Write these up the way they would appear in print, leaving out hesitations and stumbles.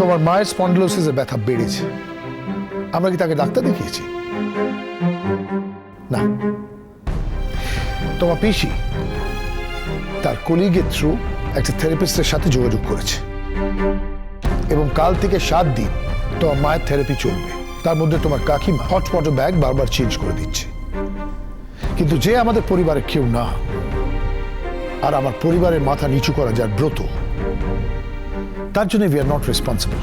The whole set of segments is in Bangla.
তোমার মায়ের স্পন্ডিলোসিসে ব্যথা বেড়েছে, আমরা কি তাকে ডাক্তার দেখিয়েছি? না। তোমার পিসি তার কলিগের থ্রু একটা থেরাপিস্টের সাথে যোগাযোগ করেছে এবং কাল থেকে 7 দিন তোমার মায়ের থেরাপি চলবে। তার মধ্যে তোমার কাকিমা হটস্পট ব্যাগ বারবার চেঞ্জ করে দিচ্ছে। কিন্তু যে আমাদের পরিবারের কেউ না, আর আমার পরিবারের মাথা নিচু করা যার ব্রত, তার জন্য উই আর নট রেসপন্সিবল।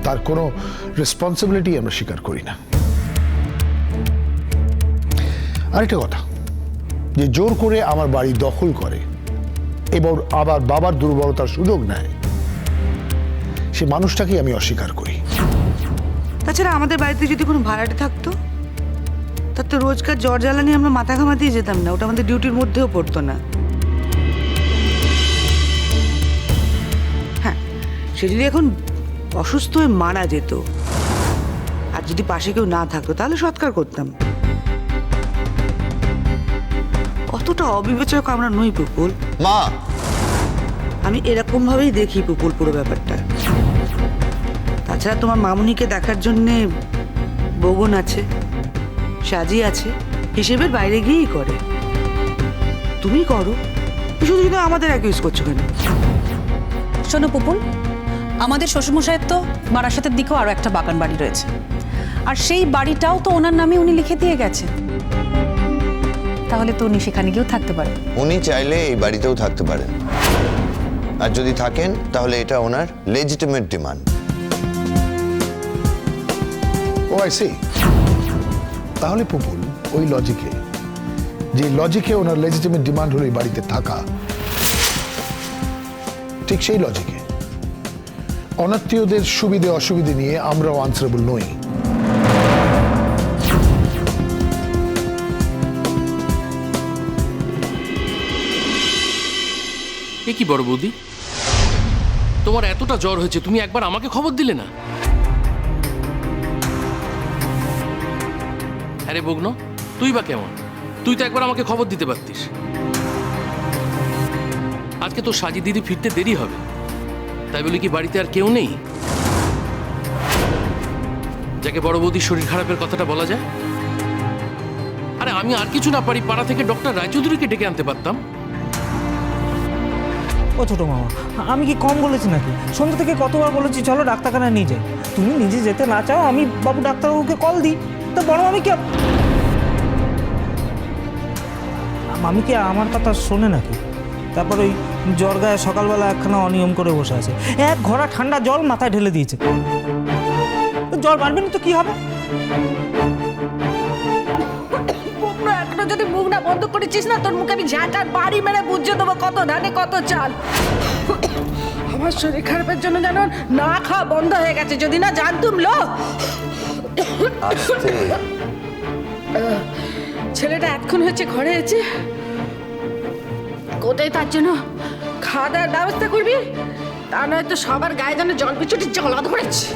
তার কোনো রেসপন্সিবিলিটি আমরা স্বীকার করি না। আরেকটা কথা, যে জোর করে আমার বাড়ি দখল করে এবং আবার বাবার দুর্বলতার সুযোগ নেয়, সে মানুষটাকেই আমি অস্বীকার করি। তাছাড়া আমাদের বাড়িতে যদি কোনো ভাড়াটে থাকতো, তার তো রোজকার জ্বর জ্বালানি আমরা মাথা ঘামাতেই যেতাম না, ওটা আমাদের ডিউটির মধ্যেও পড়তো না। হ্যাঁ, সে যদি এখন অসুস্থ হয়ে মারা যেত আর যদি পাশে কেউ না থাকতো, তাহলে সৎকার করতাম। অতটা অবিবেচক আমরা নই পুপুল। মা, আমি এরকম ভাবেই দেখি পুপুল পুরো ব্যাপারটা। তাছাড়া তোমার মামুনিকে দেখার জন্যে বগন আছে, সাজি আছে, হিসেবের বাইরে গিয়েই করে। তুমি করো, শুধু শুধু আমাদের অ্যাকিউজ করছো কেন? শোনো পুপুল, আমাদের শ্বশুরমশাইয়ের তো বারাসাতের দিকেও আরো একটা বাগান বাড়ি রয়েছে, আর সেই বাড়িটাও তো ওনার নামে উনি লিখে দিয়ে গেছেন। তাহলে তো উনি সেখানে গিয়েও থাকতে পারেন। উনি চাইলে এই বাড়িতেও থাকতে পারেন, আর যদি থাকেন তাহলে এটা ওনার legitimate demand. Oh I see. তাহলে পুপুল ওই লজিকে, যে লজিকে ওনার লেজিটিমেট ডিমান্ড হলো এই বাড়িতে থাকা, ঠিক সেই লজিকে অনাত্মীয়দের সুবিধে অসুবিধে নিয়ে আমরাও আনসারেবল নই। এ কি বড় বৌদি, তোমার এতটা জ্বর হয়েছে, তুমি একবার আমাকে খবর দিলে না? আরে বগ্ন, তুই বা কেমন? তুই তো একবার আমাকে খবর দিতে পারতিস। আজকে তো সাজি দিদি ফিরতে দেরি হবে, তাই বলি কি বাড়িতে আর কেউ নেই যাকে বড় বৌদির শরীর খারাপের কথাটা বলা যায়? আরে আমি আর কিছু না পারি, পাড়া থেকে ডক্টর রায়চৌধুরীকে ডেকে আনতে পারতাম। ও ছোট মামা, আমি কি কম বলেছি নাকি? সন্ধ্যা থেকে কতবার বলেছি চলো ডাক্তারখানায় নিয়ে যাই। তুমি নিজে যেতে না চাও, আমি বাবু ডাক্তারবাবুকে কল দিই। তো বড় মামি কি আমার কথা শোনে নাকি? তারপর ওই জ্বর গায়ে সকালবেলা একখানা অনিয়ম করে বসে আছে, এক ঘোড়া ঠান্ডা জল মাথায় ঢেলে দিয়েছে। জল বাড়বে না তো কি হবে? এখনো যদি মুখ না বন্ধ করেছিস না, তোর মুখে আমি ঝাঁটার বাড়ি মেরে বুঝিয়ে দেবো কত ধানে কত চাল। আমার শরীর খারাপের জন্য যেন না খাওয়া বন্ধ হয়ে গেছে, যদি না জানতুম লো। ছেলেটা এতক্ষণ হচ্ছে ঘরে আছে, কোথায় তার জন্য খাওয়া দাওয়ার ব্যবস্থা করবি? তা নয় তো সবার গায়ে যেন জল পিছুটি জ্বালা ধরেছে।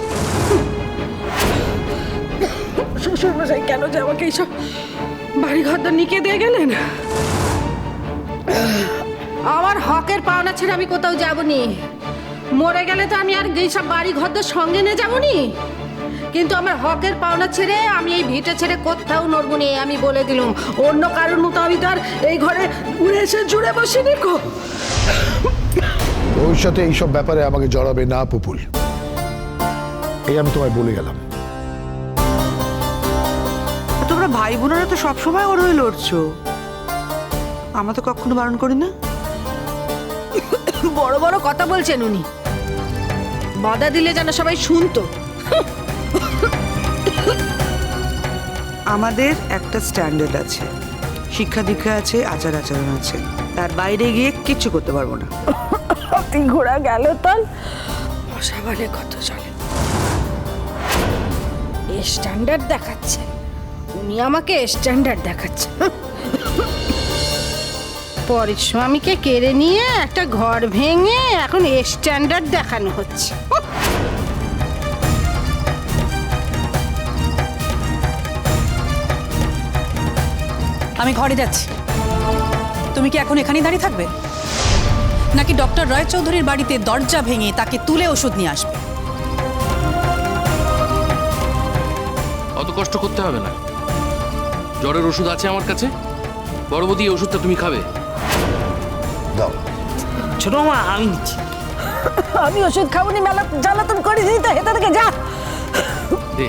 শ্বশুর মশাই কেন যে আমাকে এইসব বাড়ি ঘর তো নিকে দিয়ে গেলেন? আমার হকের পাওনা ছেড়ে আমি কোথাও যাবনি। মরে গেলে তো আমি আর এইসব বাড়ি ঘর তো সঙ্গে নিয়ে যাবনি, কিন্তু আমার হকের পাওনা ছেড়ে আমি এই ভিটে ছেড়ে কোথাও নড়বো নি। আমি বলে দিলাম, অন্য কারোর মতো আমি তো আর এই ঘরে উড়ে এসে জুড়ে বসিনি গো। ভবিষ্যতে এইসব ব্যাপারে আমাকে জড়াবে না পুপুল, এই আমি তোমায় বলে গেলাম। তোমরা ভাই বোনেরা তো সবসময় ওর হয়ে লড়ছো, আমরা তো কখনো বারণ করি না। বড় বড় কথা বলছেন উনি, বাধা দিলে যেন সবাই শুনতো। আমাদের একটা স্ট্যান্ডার্ড আছে, শিক্ষা দীক্ষা আছে, আচার আচরণ আছে, তার বাইরে গিয়ে কিচ্ছু করতে পারবো না। ঘোড়া গেল তাল মশাবালে কত চলে। স্ট্যান্ডার্ড দেখাচ্ছে উনি, আমাকে স্ট্যান্ডার্ড দেখাচ্ছে। পরের স্বামীকে কেড়ে নিয়ে একটা ঘর ভেঙে এখন স্ট্যান্ডার্ড দেখানো হচ্ছে। আমি ঘরে যাচ্ছি, তুমি কি এখন এখানেই দাঁড়িয়ে থাকবে? নাকি ডক্টর রায়চৌধুরীর বাড়িতে দরজা ভেঙে তাকে তুলে ওষুধ নিয়ে আসবে? অত কষ্ট করতে হবে না, জ্বরের ওষুধ আছে আমার কাছে। বড় বৌদি, এই ওষুধটা তুমি খাবে। দাও। ছোট মা আমি নিচ্ছি। আমি ওষুধ খাবনি, মেলা জ্বালাতন করে দিই তো হেতা থেকে যা। দে।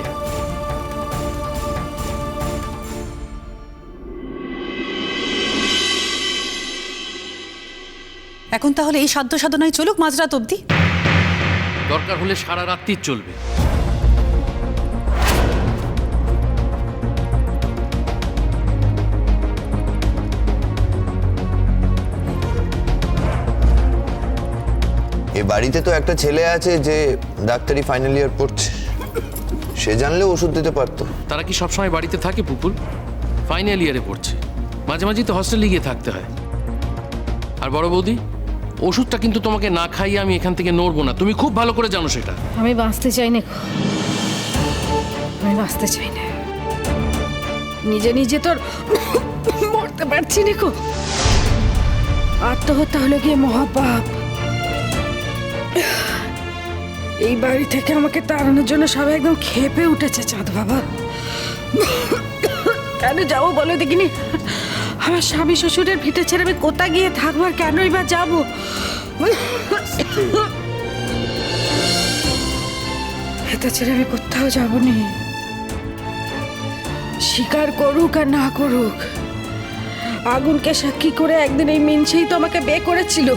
এখন তাহলে এই সাধ্য সাধনায় চলুক মাঝরাত অবধি। দরকার হলে সারা রাত্রি চলবে। এ বাড়িতে তো একটা ছেলে আছে যে ডাক্তারি ফাইনাল ইয়ার পড়ছে, সে জানলে ওষুধ দিতে পারতো। তারা কি সবসময় বাড়িতে থাকে পুপুল? ফাইনাল ইয়ারে পড়ছে, মাঝে মাঝে তো হস্টেলে গিয়ে থাকতে হয়। আর বড় বৌদি, ওষুধটা কিন্তু তোমাকে না খাইয়ে আমি এখান থেকে নড়বো না, তুমি খুব ভালো করে জানো সেটা। আমি বাঁচতে চাই না, আমি বাঁচতে চাই না। নিজে নিজে তোর মরতে পারছি না কো। আত্মহত্যা হলে গিয়ে মহাপাপ। এই বাড়ি থেকে আমাকে তাড়ানোর জন্য সবাই একদম খেপে উঠেছে চাঁদ বাবা। কেন যাবো বলো দেখিনি? আমার স্বামী শ্বশুরের ভিটে ছেড়ে আমি কোথা গিয়ে থাকবো, আর কেনই বা যাবো? এটা ছেড়ে আমি কোথাও যাবো নি। স্বীকার করুক আর না করুক, আগুনকে সাক্ষী করে একদিন এই মিনছেই তো আমাকে বে করেছিল।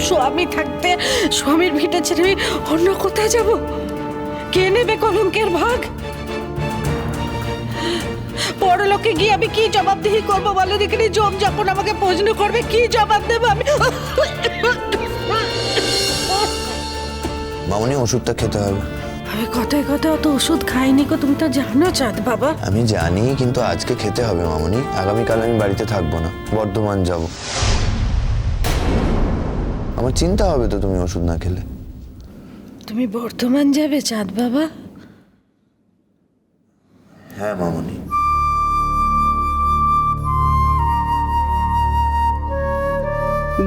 স্বামী থাকতে স্বামীর ভিটে ছেড়ে আমি অন্য কোথায় যাব? কে নেবে কলঙ্কের ভাগ? পরলোকে গিয়ে আমি কি জবাবদিহি করবো বলো দেখিনি? জম যখন আমাকে প্রশ্ন করবে, কি জবাব দেবো আমি? মামনি, ওষুধটা খেতে হবে। আমি কথায় কথায় অত ওষুধ খাইনি গো, তুমি তো জানো চাঁদ বাবা। আমি জানি, কিন্তু আজকে খেতে হবে মামনি। আগামীকাল আমি বাড়িতে থাকবো না, বর্ধমান যাব। আমার চিন্তা হবে তো তুমি ওষুধ না খেলে। তুমি বর্ধমান যাবে চাঁদ বাবা? হ্যাঁ মামনি।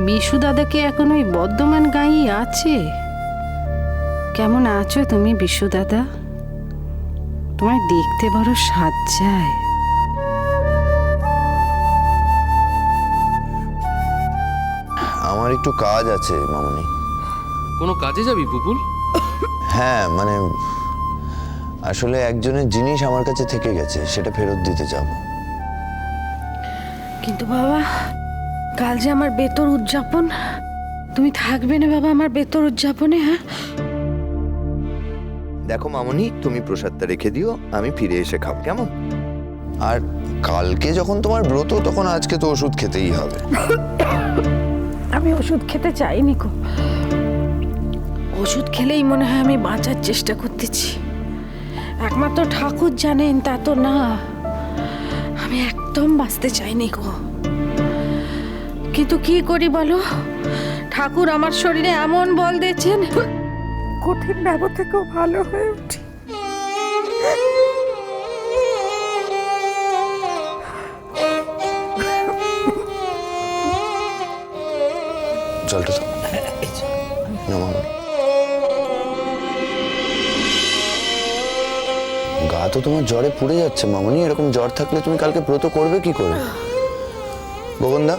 বিশু দাদাকে এখন ওই বর্ধমান গাঁই আছে? কেমন আছো তুমি বিশু দাদা? তোমায় দেখতে বড় সাজ্জায়। আমার একটু কাজ আছে মামনি। কোনো কাজে যাবি পুপুল? হ্যাঁ, মানে আসলে একজনের জিনিস আমার কাছে থেকে গেছে, সেটা ফেরত দিতে যাব। কিন্তু বাবা, কাল যে আমার বেতর উদযাপন, তুমি থাকবে না বাবা আমার বেতর উদযাপনে? হ্যাঁ দেখো মামনি, তুমি প্রসাদটা রেখে দিও, আমি ফিরে এসে খাবো, কেমন? আর কালকে যখন তোমার ব্রত, তখন আজকে তো ওষুধ খেতেই হবে। আমি ওষুধ খেতে চাইনি গো। ওষুধ খেলেই মনে হয় আমি বাঁচার চেষ্টা করতেছি। একমাত্র ঠাকুর জানেন তা তো না। আমি একদম বাঁচতে চাইনি গো, কিন্তু কি করি বলো? ঠাকুর আমার শরীরে এমন বল দিয়েছেন, কঠিন ব্যবস্থা থেকেও ভালো হয়ে উঠি। জলটা তো না মামনি। গা তো তোমার জ্বরে পুড়ে যাচ্ছে মামনি। এরকম জ্বর থাকলে তুমি কালকে ব্রত করবে কি করে? গোবন্দা,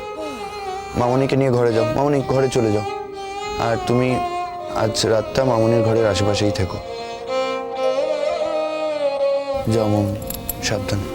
মামনিকে নিয়ে ঘরে যাও। মামনি, ঘরে চলে যাও। আর তুমি আজ রাতটা মামনির ঘরের আশেপাশেই থেকো। যাও মামনি, সাবধানে।